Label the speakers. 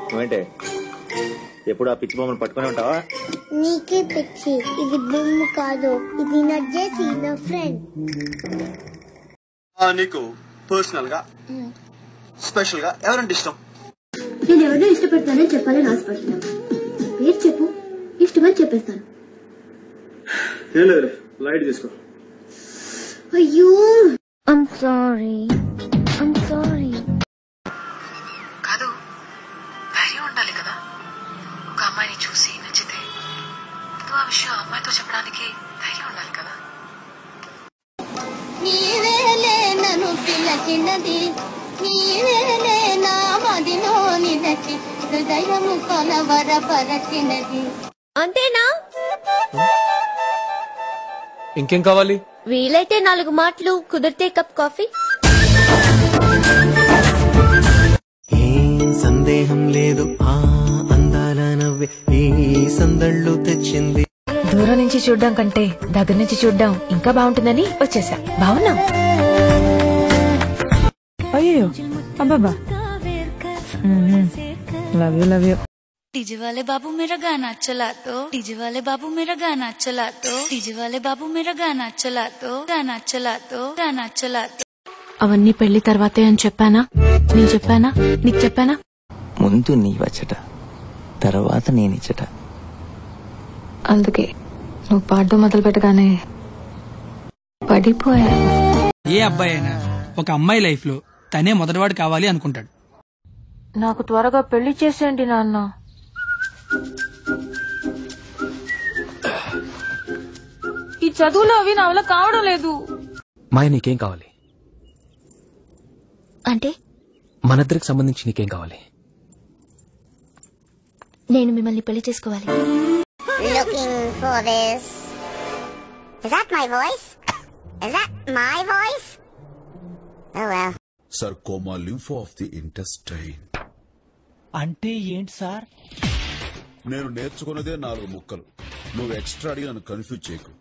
Speaker 1: నువ్వేంటే ఎప్పుడు ఆ పిచ్చి బొమ్మను పట్టుకుని ఉంటావా?
Speaker 2: నీకే పిచ్చి, ఇది బొమ్మ కాదు, ఇది నా జేసి, నా ఫ్రెండ్.
Speaker 3: నీకు పర్సనల్ గా స్పెషల్ గా ఎవరంటే ఇష్టం?
Speaker 4: నేను ఎవరినో ఇష్టపడతానని చెప్పాలని ఆశపడుతున్నా. పేరు చెప్పు, ఇష్టమని చెప్పేస్తాను.
Speaker 3: లైట్ తీసుకో.
Speaker 4: అయ్యో
Speaker 2: I'm sorry.
Speaker 5: కాదు, ధైర్యం ఉండాలి కదా. ఒక అమ్మాయిని చూసి నచ్చితే ఆ విషయం అమ్మాయితో చెప్పడానికి ధైర్యం ఉండాలి కదా.
Speaker 2: నీవేలే నన్ను పిల్లచిన్నది, నీవేలే నా మదిలో నిలచి హృదయము కొలవరపరచినది. అంతేనా?
Speaker 6: ఇంకేం కావాలి?
Speaker 2: వీలైతే 4 మాటలు, కుదిరితే కప్ కాఫీ.
Speaker 7: ఏం సందేహం లేదు, ఆ అందాల నవ్వే ఈ సందళ్ళు తెచ్చింది.
Speaker 8: దూరం నుంచి చూడ్డం కంటే దగ్గర నుంచి చూడ్డం ఇంకా బాగుంటుందని వచ్చేసా. బాగున్నా? అయ్యో అబ్బాబా, లవ్ యూ.
Speaker 9: डीजे वाले बाबू मेरा गाना चला दो, डीजे वाले बाबू मेरा गाना चला दो, डीजे वाले बाबू मेरा गाना चला दो, गाना चला दो, गाना चला दो.
Speaker 8: అవన్నీ పెళ్లి తర్వాతే అని చెప్పానా? నేను చెప్పానా? నీకు చెప్పానా?
Speaker 7: ముందు నీ వచ్చట, తర్వాత నేనిచ్చట.
Speaker 8: అందుకే నువ్వు పాడడం మొదలు పెట్టగానే పడిపోయా.
Speaker 10: ఏ అబ్బాయి అయినా ఒక అమ్మాయి లైఫ్ లో తనే మొదటివాడు కావాలి అనుకుంటాడు.
Speaker 8: నాకు త్వరగా పెళ్లి చేసేయండి నాన్న. ఈ చదువులు అవి నా వల్ల కావడం లేదు.
Speaker 6: మాయ నీకేం కావాలి?
Speaker 2: అంటే
Speaker 6: మనిద్దరికి సంబంధించి నీకేం కావాలి?
Speaker 2: నేను మిమ్మల్ని పెళ్లి చేసుకోవాలి. Looking for this. Is that my voice? Is that my voice? Oh well.
Speaker 11: Sarcoma lympho of the intestine.
Speaker 7: అంటే ఏంటి సార్?
Speaker 11: నేను నేర్చుకున్నదే 4 ముక్కలు. నువ్వు ఎక్స్ట్రా అడిగి నన్ను కన్ఫ్యూజ్ చేయకు.